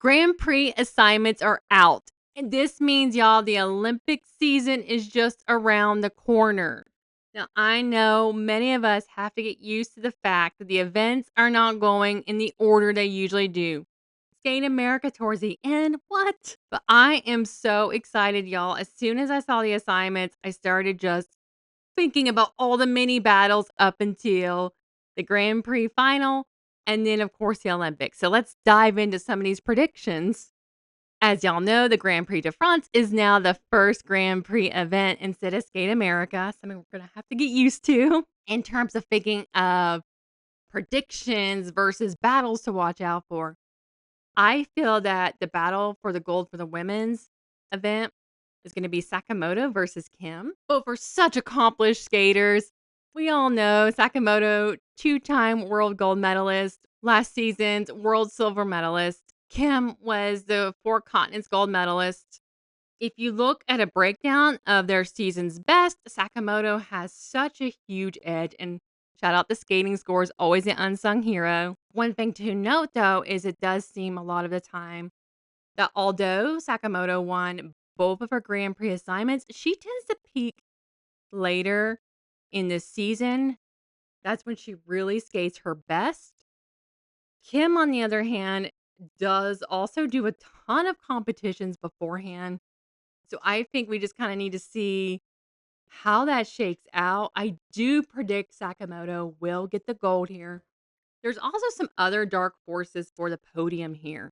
Grand Prix assignments are out. And this means, y'all, the Olympic season is just around the corner. Now, I know many of us have to get used to the fact that the events are not going in the order they usually do. Skate America towards the end, what? But I am so excited, y'all. As soon as I saw the assignments, I started just thinking about all the mini battles up until the Grand Prix final, and then, of course, the Olympics. So let's dive into some of these predictions. As y'all know, the Grand Prix de France is now the first Grand Prix event instead of Skate America, something we're going to have to get used to in terms of thinking of predictions versus battles to watch out for. I feel that the battle for the gold for the women's event is going to be Sakamoto versus Kim. Both are such accomplished skaters. We all know Sakamoto, two-time world gold medalist, last season's world silver medalist. Kim was the four continents gold medalist. If you look at a breakdown of their season's best, Sakamoto has such a huge edge, and shout out the skating scores, always an unsung hero. One thing to note, though, is it does seem a lot of the time that although Sakamoto won both of her Grand Prix assignments, she tends to peak later in the season. That's when she really skates her best. Kim, on the other hand, does also do a ton of competitions beforehand. So I think we just kind of need to see how that shakes out. I do predict Sakamoto will get the gold here. There's also some other dark forces for the podium here.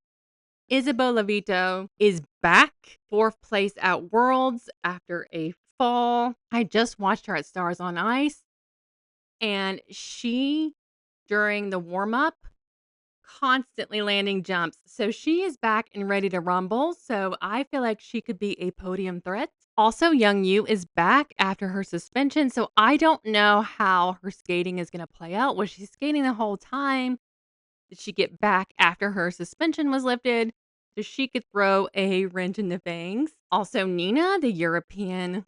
Isabel Levito is back, fourth place at Worlds after a fall. I just watched her at Stars on Ice, and she, during the warm up, constantly landing jumps. So she is back and ready to rumble. So I feel like she could be a podium threat. Also, Young Yu is back after her suspension. So I don't know how her skating is going to play out. Was she skating the whole time? Did she get back after her suspension was lifted? So she could throw a wrench in the things. Also, Nina, the European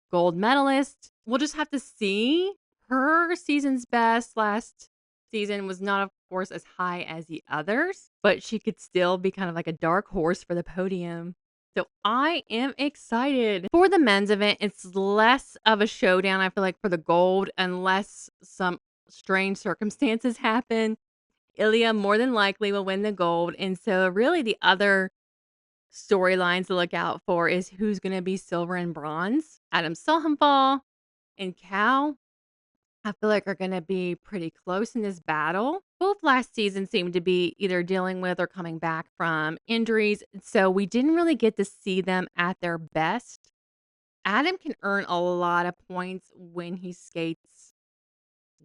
gold medalist. We'll just have to see. Her season's best last season was not, of course, as high as the others, but she could still be kind of like a dark horse for the podium. So I am excited. For the men's event, it's less of a showdown, I feel like, for the gold, unless some strange circumstances happen. Ilya more than likely will win the gold. And so, really, the other storylines to look out for is who's going to be silver and bronze. Adam Silhenfall and Cal, I feel like, are going to be pretty close in this battle. Both last season seemed to be either dealing with or coming back from injuries, so we didn't really get to see them at their best. Adam can earn a lot of points when he skates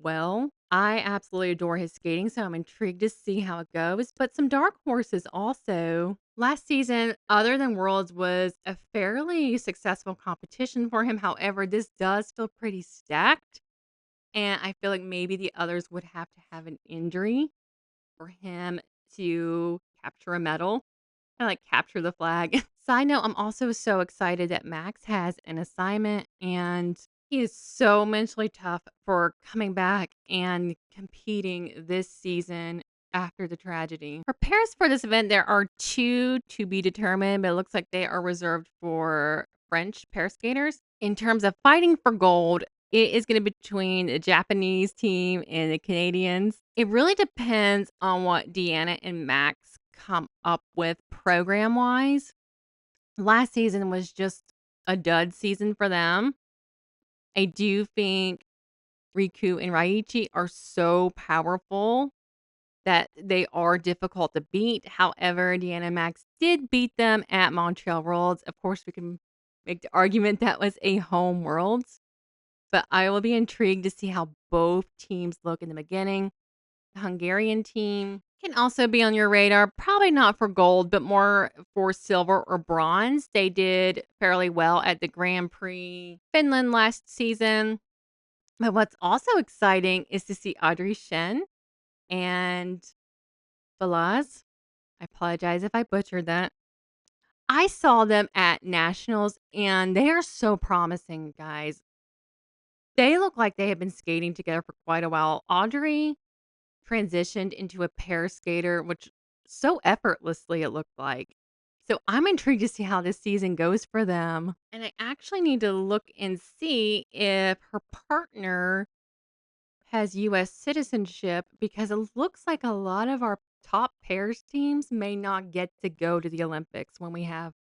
well. I absolutely adore his skating, so I'm intrigued to see how it goes. But some dark horses also. Last season, other than Worlds, was a fairly successful competition for him. However, this does feel pretty stacked. And I feel like maybe the others would have to have an injury for him to capture a medal, kinda like capture the flag. Side note, I'm also so excited that Max has an assignment, and he is so mentally tough for coming back and competing this season after the tragedy. For pairs for this event, there are 2 to be determined, but it looks like they are reserved for French pair skaters. In terms of fighting for gold, it is gonna be between the Japanese team and the Canadians. It really depends on what Deanna and Max come up with program-wise. Last season was just a dud season for them. I do think Riku and Raichi are so powerful that they are difficult to beat. However, Deanna and Max did beat them at Montreal Worlds. Of course, we can make the argument that was a home Worlds, but I will be intrigued to see how both teams look in the beginning. The Hungarian team can also be on your radar, probably not for gold, but more for silver or bronze. They did fairly well at the Grand Prix Finland last season. But what's also exciting is to see Audrey Shen and Balaz. I apologize if I butchered that. I saw them at nationals, and they are so promising, guys. They look like they have been skating together for quite a while. Audrey transitioned into a pair skater, which so effortlessly, it looked like. So I'm intrigued to see how this season goes for them. And I actually need to look and see if her partner has US citizenship because it looks like a lot of our top pairs teams may not get to go to the Olympics when we have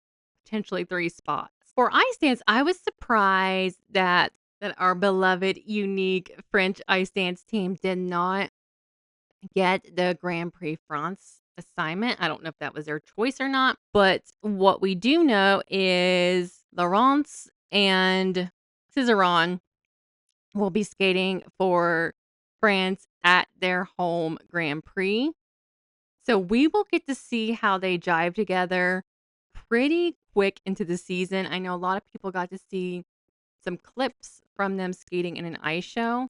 potentially 3 spots. For ice dance, I was surprised that our beloved, unique French ice dance team did not get the Grand Prix France assignment. I don't know if that was their choice or not, but what we do know is Laurence and Cizeron will be skating for France at their home Grand Prix. So we will get to see how they jive together pretty quick into the season. I know a lot of people got to see some clips from them skating in an ice show,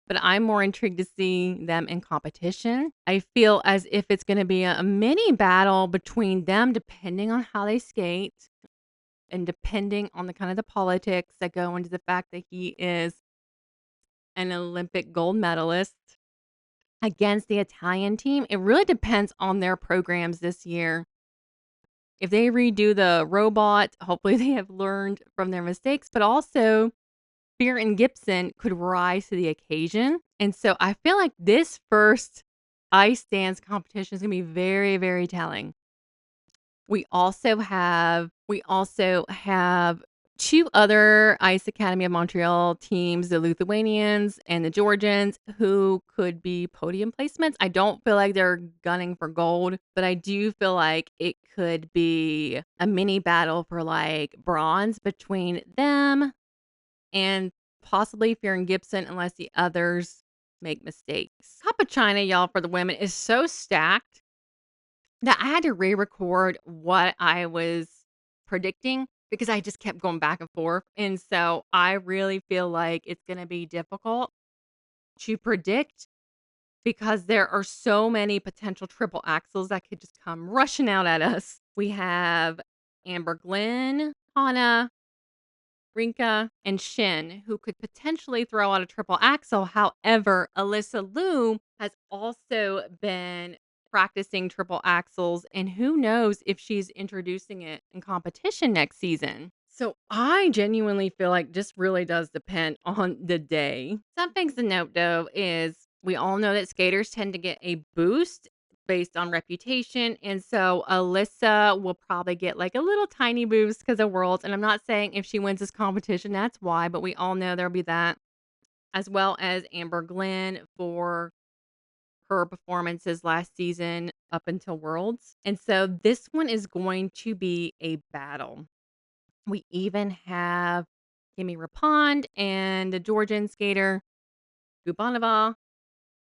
but I'm more intrigued to see them in competition. I feel as if it's going to be a mini battle between them depending on how they skate and depending on the kind of the politics that go into the fact that he is an Olympic gold medalist against the Italian team. It really depends on their programs this year. If they redo the robot, hopefully they have learned from their mistakes, but also Fear and Gibson could rise to the occasion. And so I feel like this first ice dance competition is going to be very, very telling. We also have 2 other Ice Academy of Montreal teams, the Lithuanians and the Georgians, who could be podium placements. I don't feel like they're gunning for gold, but I do feel like it could be a mini battle for, like, bronze between them and possibly Fear and Gibson unless the others make mistakes. Cup of China, y'all, for the women is so stacked that I had to re-record what I was predicting because I just kept going back and forth. And so I really feel like it's going to be difficult to predict because there are so many potential triple axles that could just come rushing out at us. We have Amber Glenn, Hannah, Rinka, and Shin, who could potentially throw out a triple axel. However, Alyssa Liu has also been practicing triple axels, and who knows if she's introducing it in competition next season. So I genuinely feel like this really does depend on the day. Some things to note though is we all know that skaters tend to get a boost based on reputation. And so Alyssa will probably get like a little tiny boost because of Worlds. And I'm not saying if she wins this competition, that's why, but we all know there'll be that, as well as Amber Glenn for her performances last season up until Worlds. And so this one is going to be a battle. We even have Kimi Rapond and the Georgian skater Gubanova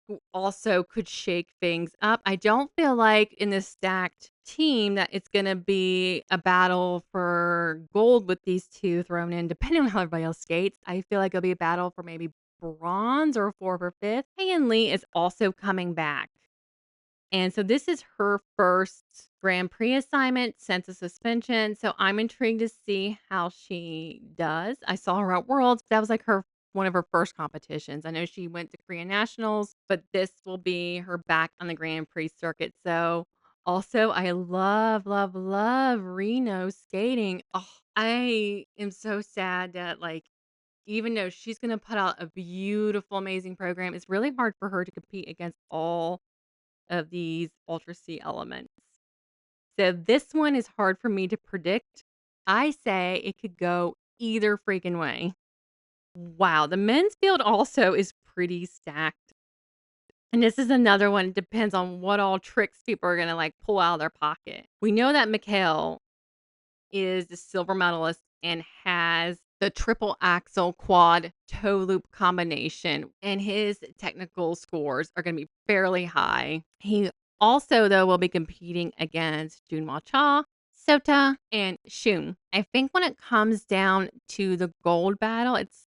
who also could shake things up. I don't feel like in this stacked team that it's going to be a battle for gold with these 2 thrown in, depending on how everybody else skates. I feel like it'll be a battle for maybe bronze or 4th or 5th. Heian Lee is also coming back. And so this is her first Grand Prix assignment since the suspension. So I'm intrigued to see how she does. I saw her at Worlds. That was like her one of her first competitions. I know she went to Korean Nationals, but this will be her back on the Grand Prix circuit. So also I love, love, love Reno skating. Oh, I am so sad that like even though she's gonna put out a beautiful, amazing program, it's really hard for her to compete against all of these Ultra C elements. So this one is hard for me to predict. I say it could go either freaking way. Wow, the men's field also is pretty stacked. And this is another one. It depends on what all tricks people are gonna like pull out of their pocket. We know that Mikhail is the silver medalist and has the triple axel quad toe loop combination, and his technical scores are going to be fairly high. He also, though, will be competing against Junhwa Cha, Sota, and Shun. I think when it comes down to the gold battle, it's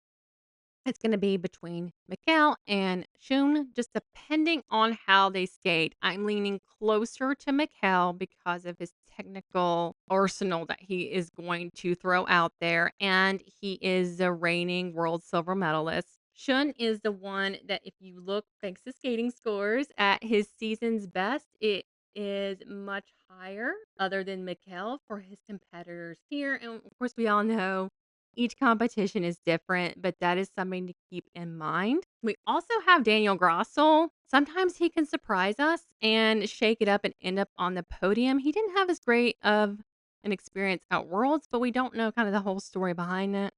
gonna be between Mikhail and Shun, just depending on how they skate. I'm leaning closer to Mikhail because of his technical arsenal that he is going to throw out there, and he is the reigning world silver medalist. Shun is the one that if you look, thanks to skating scores, at his season's best, it is much higher other than Mikkel for his competitors here. And of course, we all know each competition is different, but that is something to keep in mind. We also have Daniel Grossel. Sometimes he can surprise us and shake it up and end up on the podium. He didn't have as great of an experience at Worlds, but we don't know kind of the whole story behind it.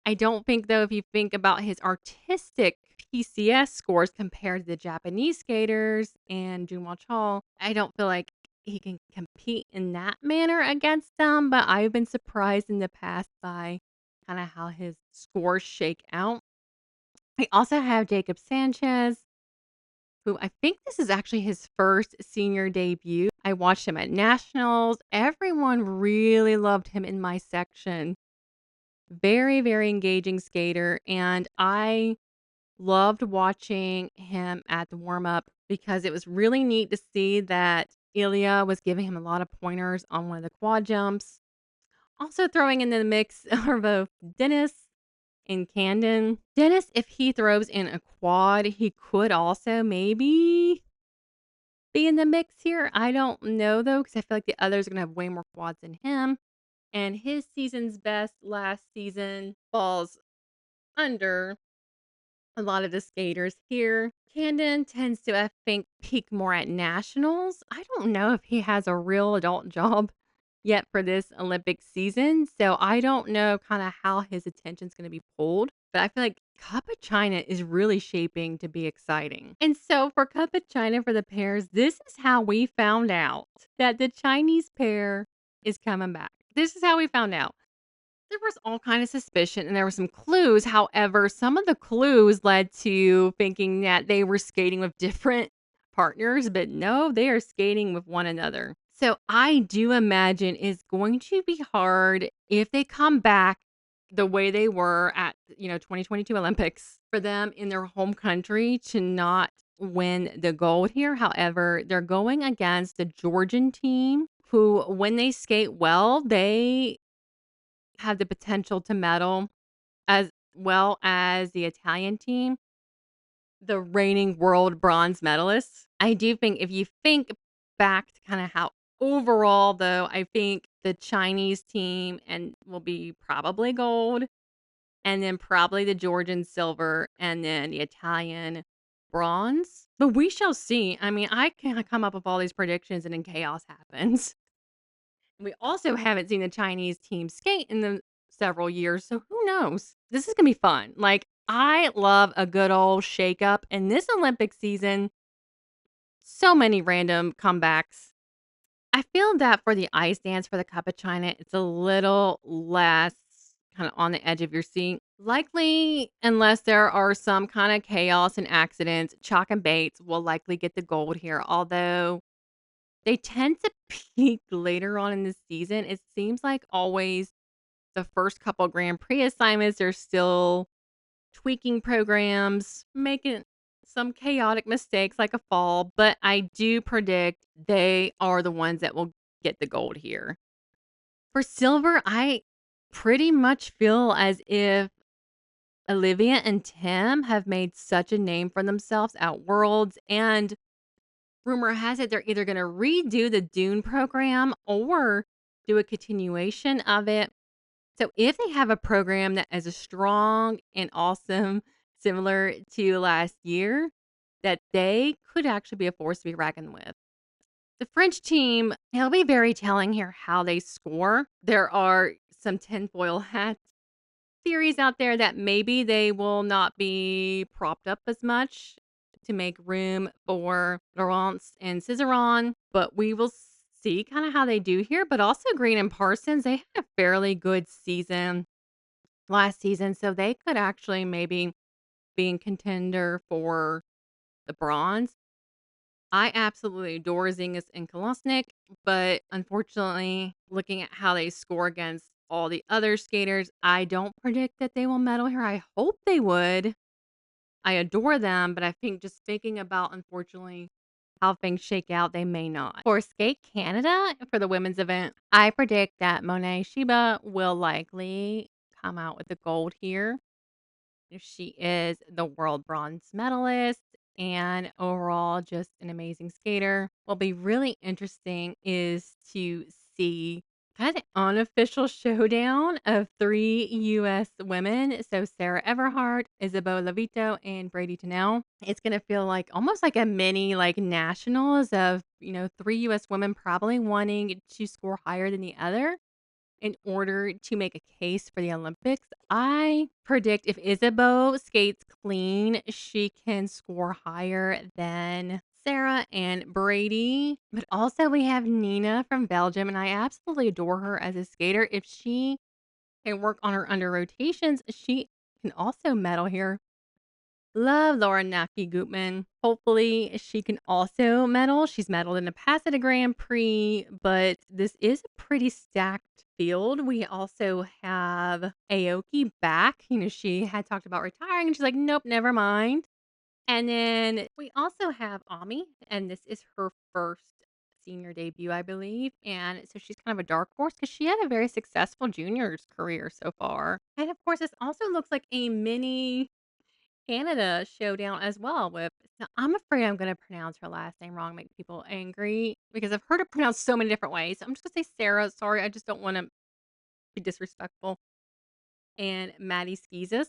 I don't think, though, if you think about his artistic PCS scores compared to the Japanese skaters and Junhwa Chol, I don't feel like he can compete in that manner against them, but I've been surprised in the past by kind of how his scores shake out. I also have Jacob Sanchez, who I think this is actually his first senior debut. I watched him at Nationals. Everyone really loved him in my section. Very, very engaging skater, and I loved watching him at the warm up because it was really neat to see that Ilya was giving him a lot of pointers on one of the quad jumps. Also throwing in the mix are both Dennis and Camden. Dennis, if he throws in a quad, he could also maybe be in the mix here. I don't know though, because I feel like the others are gonna have way more quads than him. And his season's best last season falls under a lot of the skaters here. Camden tends to, I think, peak more at nationals. I don't know if he has a real adult job yet for this Olympic season. So I don't know kind of how his attention's going to be pulled. But I feel like Cup of China is really shaping to be exciting. And so for Cup of China for the pairs, this is how we found out that the Chinese pair is coming back. This is how we found out. There was all kind of suspicion and there were some clues. However, some of the clues led to thinking that they were skating with different partners, but no, they are skating with one another. So I do imagine it's going to be hard if they come back the way they were at, 2022 Olympics for them in their home country to not win the gold here. However, they're going against the Georgian team who, when they skate well, they have the potential to medal, as well as the Italian team, the reigning world bronze medalists. I do think if you think back to kind of how overall, though, I think the Chinese team and will be probably gold, and then probably the Georgian silver, and then the Italian bronze. But we shall see. I mean, I can come up with all these predictions and then chaos happens. We also haven't seen the Chinese team skate in the several years, so who knows? This is gonna be fun. Like, I love a good old shakeup, and this Olympic season, so many random comebacks. I feel that for the ice dance for the Cup of China, it's a little less kind of on the edge of your seat. Likely, unless there are some kind of chaos and accidents, Chalk and Bates will likely get the gold here. Although they tend to peak later on in the season. It seems like always the first couple Grand Prix assignments are still tweaking programs, making some chaotic mistakes like a fall, but I do predict they are the ones that will get the gold here. For silver, I pretty much feel as if Olivia and Tim have made such a name for themselves at Worlds, and rumor has it they're either going to redo the Dune program or do a continuation of it. So if they have a program that is strong and awesome, similar to last year, that they could actually be a force to be reckoned with. The French team, it'll be very telling here how they score. There are some tinfoil hat theories out there that maybe they will not be propped up as much to make room for Laurence and Cizeron, but we will see kind of how they do here. But also Green and Parsons, they had a fairly good season last season, so they could actually maybe be in contender for the bronze. I absolutely adore Zingas and Kolosnik, but unfortunately, looking at how they score against all the other skaters, I don't predict that they will medal here. I hope they would. I adore them, but I think just thinking about, unfortunately, how things shake out, they may not. For Skate Canada, for the women's event, I predict that Monet Shiba will likely come out with the gold here. She is the world bronze medalist. and overall just an amazing skater. What'll be really interesting is to see kind of the unofficial showdown of 3 US women. So Sarah Everhart, Isabeau Levito, and Brady Tennell. It's gonna feel like almost like a mini like nationals of, 3 US women probably wanting to score higher than the other in order to make a case for the Olympics. I predict if Isabeau skates clean, she can score higher than Sarah and Brady. But also, we have Nina from Belgium, and I absolutely adore her as a skater. If she can work on her under rotations, she can also medal here. Love Laura Naki Gutman. Hopefully, she can also medal. She's medaled in the past at a Grand Prix, but this is a pretty stacked field. We also have Aoki back. She had talked about retiring, and she's like, nope, never mind. And then we also have Ami, and this is her first senior debut, I believe. And so she's kind of a dark horse because she had a very successful juniors career so far. And of course, this also looks like a mini Canada showdown as well with now I'm afraid I'm gonna pronounce her last name wrong, make people angry because I've heard it pronounced so many different ways. I'm just gonna say Sarah. Sorry, I just don't wanna be disrespectful. And Maddie Skeezus.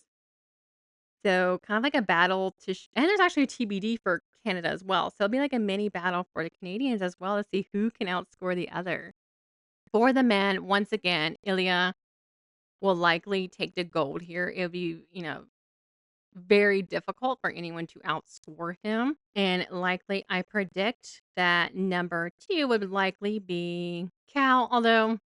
So kind of like a battle and there's actually a TBD for Canada as well. So it'll be like a mini battle for the Canadians as well to see who can outscore the other. For the men, once again, Ilya will likely take the gold here. It'll be, very difficult for anyone to outscore him. And likely, I predict that number 2 would likely be Cal, although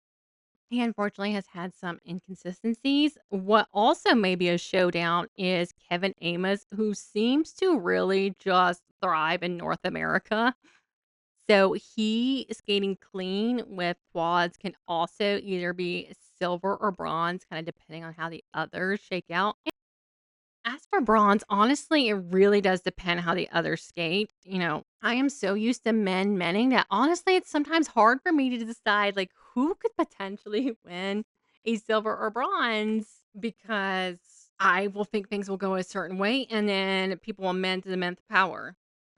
he unfortunately has had some inconsistencies. What also may be a showdown is Kevin Amos, who seems to really just thrive in North America. So he skating clean with quads can also either be silver or bronze, kind of depending on how the others shake out. As for bronze, honestly, it really does depend how the others skate. I am so used to menning that honestly, it's sometimes hard for me to decide like who could potentially win a silver or bronze because I will think things will go a certain way and then people will mend to the men's power.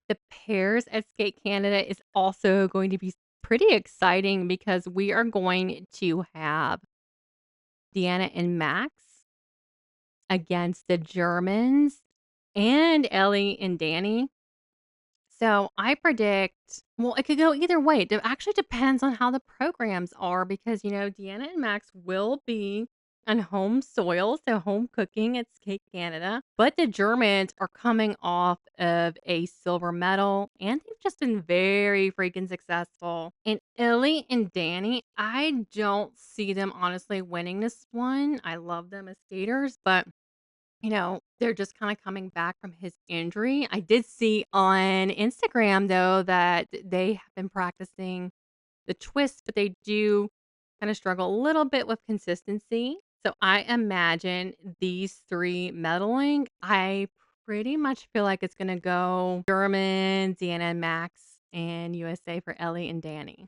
The pairs at Skate Canada is also going to be pretty exciting because we are going to have Deanna and Max against the Germans and Ellie and Danny. So I predict, well, it could go either way. It actually depends on how the programs are because, Deanna and Max will be on home soil, so home cooking at Skate Canada. But the Germans are coming off of a silver medal and they've just been very freaking successful. And Ellie and Danny, I don't see them honestly winning this one. I love them as skaters, but they're just kinda coming back from his injury. I did see on Instagram, though, that they have been practicing the twist, but they do kinda struggle a little bit with consistency. So I imagine these 3 medaling, I pretty much feel like it's gonna go German, Deanna and Max, and USA for Ellie and Danny.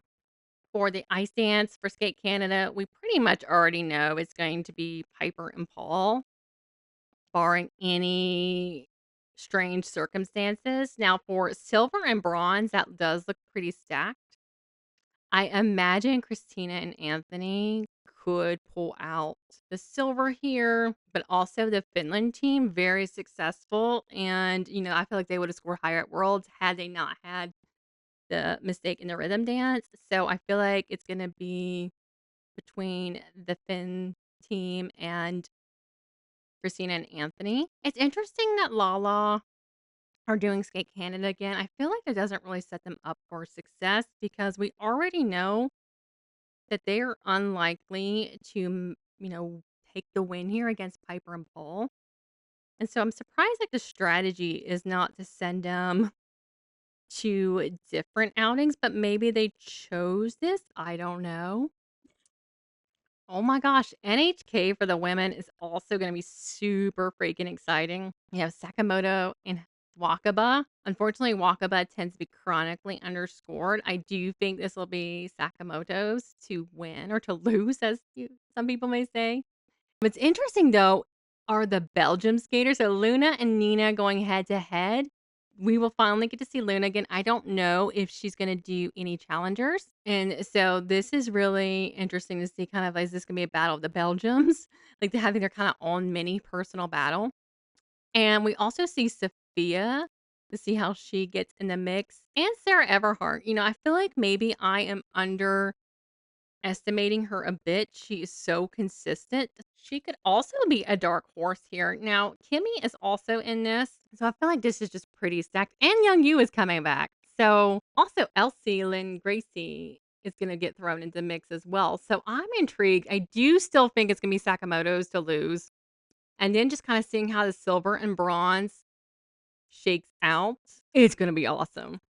For the ice dance for Skate Canada, we pretty much already know it's going to be Piper and Paul barring any strange circumstances. Now, for silver and bronze, that does look pretty stacked. I imagine Christina and Anthony could pull out the silver here, but also the Finland team, very successful. And, I feel like they would have scored higher at Worlds had they not had the mistake in the rhythm dance. So I feel like it's going to be between the Finn team and Christina and Anthony. It's interesting that Lala are doing Skate Canada again. I feel like it doesn't really set them up for success because we already know that they are unlikely to, take the win here against Piper and Paul. And so I'm surprised like the strategy is not to send them to different outings, but maybe they chose this. I don't know. Oh my gosh, NHK for the women is also gonna be super freaking exciting. You have Sakamoto and Wakaba. Unfortunately, Wakaba tends to be chronically underscored. I do think this will be Sakamoto's to win or to lose, as some people may say. What's interesting though are the Belgium skaters. So Luna and Nina going head to head. we will finally get to see Luna again. I don't know if she's gonna do any challengers, and so this is really interesting to see kind of, like, is this gonna be a battle of the Belgiums? Like, they're having their kinda own mini personal battle, and we also see Sophia to see how she gets in the mix, and Sarah Everhart. I feel like maybe I am underestimating her a bit. She is so consistent. She could also be a dark horse here. Now, Kimmy is also in this, so I feel like this is just pretty stacked. And Young Yu is coming back. So also Elsie Lynn Gracie is going to get thrown into the mix as well. So I'm intrigued. I do still think it's going to be Sakamoto's to lose. And then just kind of seeing how the silver and bronze shakes out. It's going to be awesome.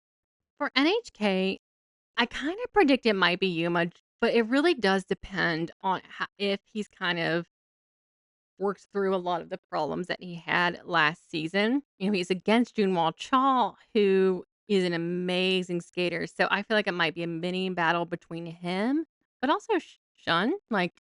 For NHK, I kind of predict it might be Yuma, but it really does depend on if he's kind of works through a lot of the problems that he had last season. He's against Junwoo Cha, who is an amazing skater. So I feel like it might be a mini battle between him, but also Shun. Like,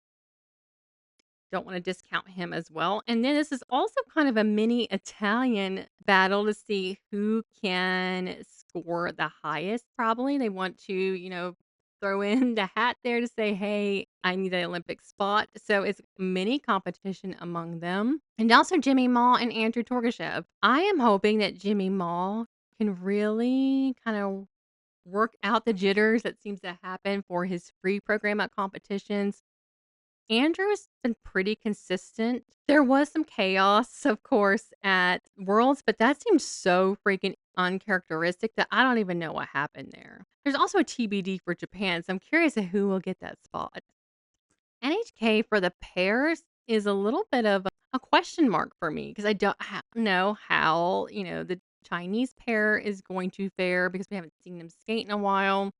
don't want to discount him as well. And then this is also kind of a mini Italian battle to see who can score the highest, probably. They want to, throw in the hat there to say, hey, I need an Olympic spot. So it's mini competition among them. And also Jimmy Mall and Andrew Torgashev. I am hoping that Jimmy Mall can really kind of work out the jitters that seems to happen for his free program at competitions. Andrew's been pretty consistent. There was some chaos, of course, at Worlds, but that seems so freaking uncharacteristic that I don't even know what happened there. There's also a TBD for Japan, so I'm curious of who will get that spot. NHK for the pairs is a little bit of a question mark for me because I don't know how, the Chinese pair is going to fare because we haven't seen them skate in a while.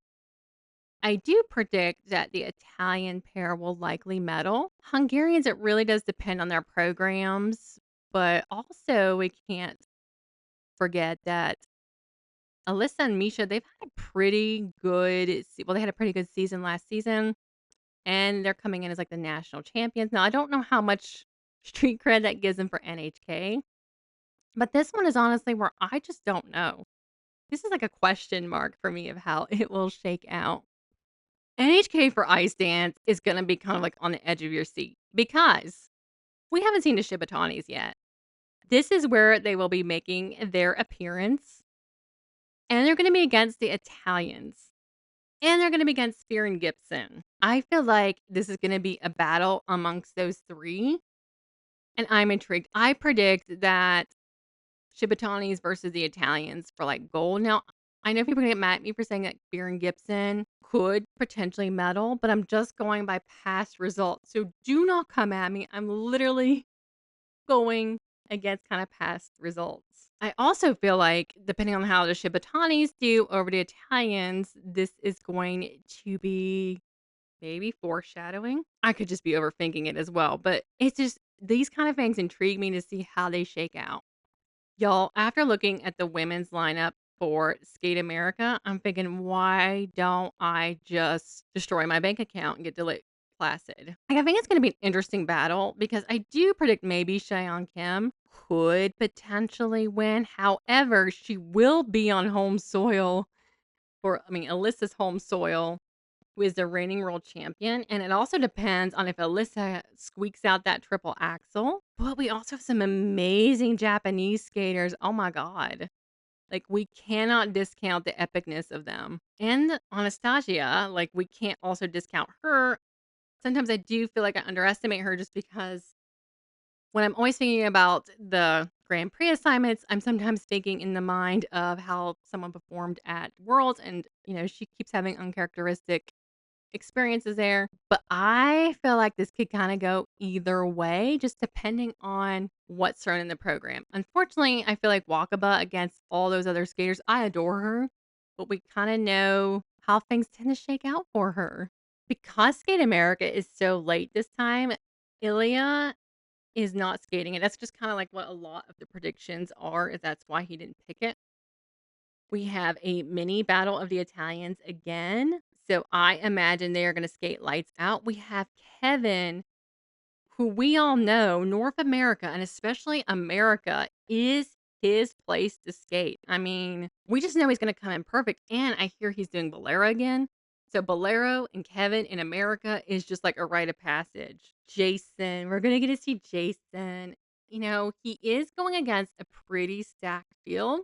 I do predict that the Italian pair will likely medal. Hungarians, it really does depend on their programs, but also we can't forget that Alyssa and Misha, they've had a pretty good, they had a pretty good season last season, and they're coming in as like the national champions. Now, I don't know how much street cred that gives them for NHK, but this one is honestly where I just don't know. This is like a question mark for me of how it will shake out. NHK for ice dance is gonna be kind of like on the edge of your seat because we haven't seen the Shibatanis yet. This is where they will be making their appearance, and they're gonna be against the Italians, and they're gonna be against Spear and Gibson. I feel like this is gonna be a battle amongst those 3, and I'm intrigued. I predict that Shibatanis versus the Italians for, like, gold. Now, I know people are gonna get mad at me for saying that Spear and Gibson could potentially medal, but I'm just going by past results, so do not come at me. I'm literally going against kinda past results. I also feel like, depending on how the Shibatanis do over the Italians, this is going to be maybe foreshadowing. I could just be overthinking it as well, but it's just these kind of things intrigue me to see how they shake out. Y'all, after looking at the women's lineup for Skate America, I'm thinking, why don't I just destroy my bank account and get delayed placid? Like, I think it's gonna be an interesting battle because I do predict maybe Cheon Kim could potentially win. However, she will be on home soil Alyssa's home soil, who is the reigning world champion. And it also depends on if Alyssa squeaks out that triple axel. But we also have some amazing Japanese skaters. Oh my God. Like, we cannot discount the epicness of them. And Anastasia, like, we can't also discount her. Sometimes I do feel like I underestimate her just because when I'm always thinking about the Grand Prix assignments, I'm sometimes thinking in the mind of how someone performed at Worlds, and she keeps having uncharacteristic experiences there. But I feel like this could kind of go either way, just depending on what's thrown in the program. Unfortunately, I feel like Wakaba against all those other skaters, I adore her, but we kind of know how things tend to shake out for her. Because Skate America is so late this time, Ilya is not skating it. That's just kind of like what a lot of the predictions are, is that's why he didn't pick it. We have a mini battle of the Italians again. So I imagine they are going to skate lights out. We have Kevin, who we all know North America and especially America is his place to skate. I mean, we just know he's gonna come in perfect, and I hear he's doing Bolero again. So Bolero and Kevin in America is just like a rite of passage. Jason, we're gonna get to see Jason. He is going against a pretty stacked field,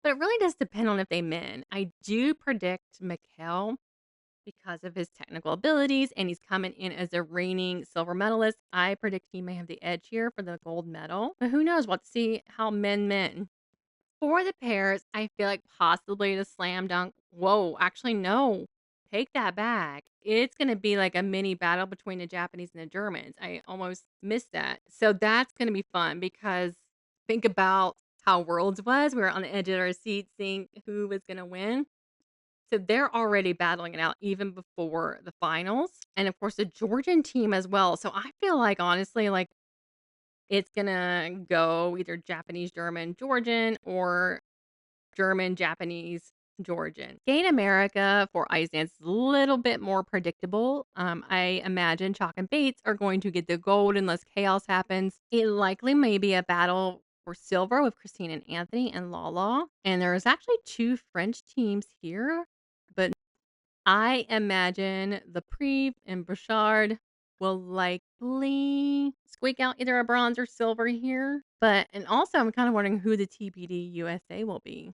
but it really does depend on if they win. I do predict Mikhail because of his technical abilities, and he's coming in as a reigning silver medalist. I predict he may have the edge here for the gold medal, but who knows? We'll see how men. For the pairs, I feel like possibly the slam dunk. Whoa, actually, no. Take that back. It's going to be like a mini battle between the Japanese and the Germans. I almost missed that. So that's going to be fun because think about how Worlds was. We were on the edge of our seat seeing who was going to win. So they're already battling it out even before the finals. And of course, the Georgian team as well. So I feel like, honestly, like it's going to go either Japanese, German, Georgian, or German, Japanese, Georgian. Skate America for ice dance is a little bit more predictable. I imagine Chalk and Bates are going to get the gold unless chaos happens. It likely may be a battle for silver with Christine and Anthony and Lala. And there's actually two French teams here, but I imagine the Preve and Bouchard will likely squeak out either a bronze or silver here. And also I'm kind of wondering who the TPD USA will be.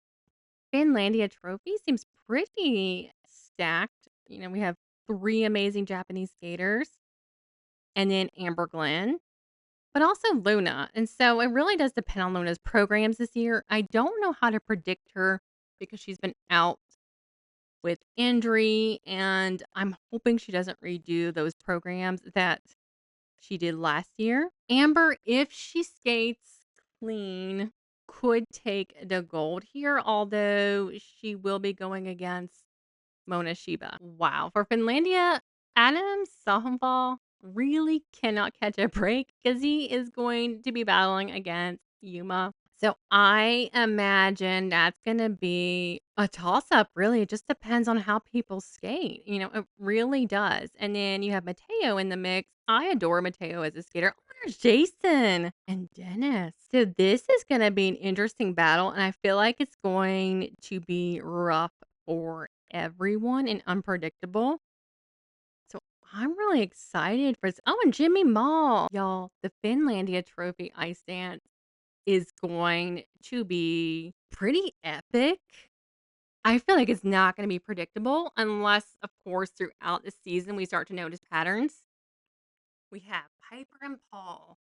Finlandia Trophy seems pretty stacked. We have 3 amazing Japanese skaters and then Amber Glenn, but also Luna. And so it really does depend on Luna's programs this year. I don't know how to predict her because she's been out with injury, and I'm hoping she doesn't redo those programs that she did last year. Amber, if she skates clean, could take the gold here, although she will be going against Mona Shiba. Wow. For Finlandia, Adam Sahamval really cannot catch a break because he is going to be battling against Yuma. So I imagine that's going to be a toss up, really. It just depends on how people skate. It really does. And then you have Mateo in the mix. I adore Mateo as a skater. Oh, there's Jason and Dennis. So this is going to be an interesting battle. And I feel like it's going to be rough for everyone and unpredictable. So I'm really excited for this. Oh, and Jimmy Mall. Y'all, the Finlandia Trophy ice dance is going to be pretty epic. I feel like it's not going to be predictable unless, of course, throughout the season we start to notice patterns. We have Piper and Paul.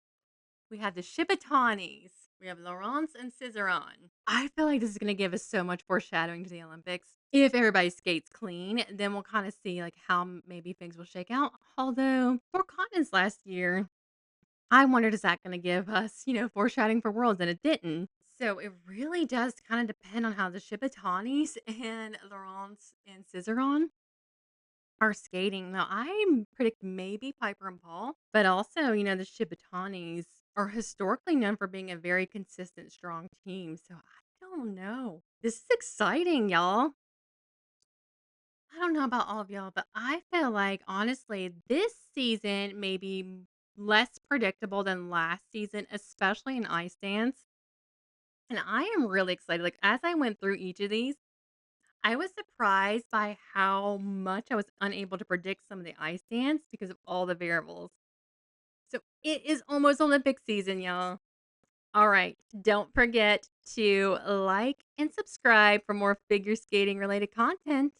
We have the Shibatanis. We have Laurence and Cizeron. I feel like this is going to give us so much foreshadowing to the Olympics. If everybody skates clean, then we'll kind of see like how maybe things will shake out. Although for continents last year, I wondered, is that going to give us, foreshadowing for worlds? And it didn't. So it really does kind of depend on how the Shibatanis and Laurence and Cizeron are skating. Now, I predict maybe Piper and Paul, but also, the Shibatanis are historically known for being a very consistent, strong team. So I don't know. This is exciting, y'all. I don't know about all of y'all, but I feel like honestly, this season may be less predictable than last season, especially in ice dance. And I am really excited. Like, as I went through each of these, I was surprised by how much I was unable to predict some of the ice dance because of all the variables. So it is almost Olympic season, y'all. All right. Don't forget to like and subscribe for more figure skating related content.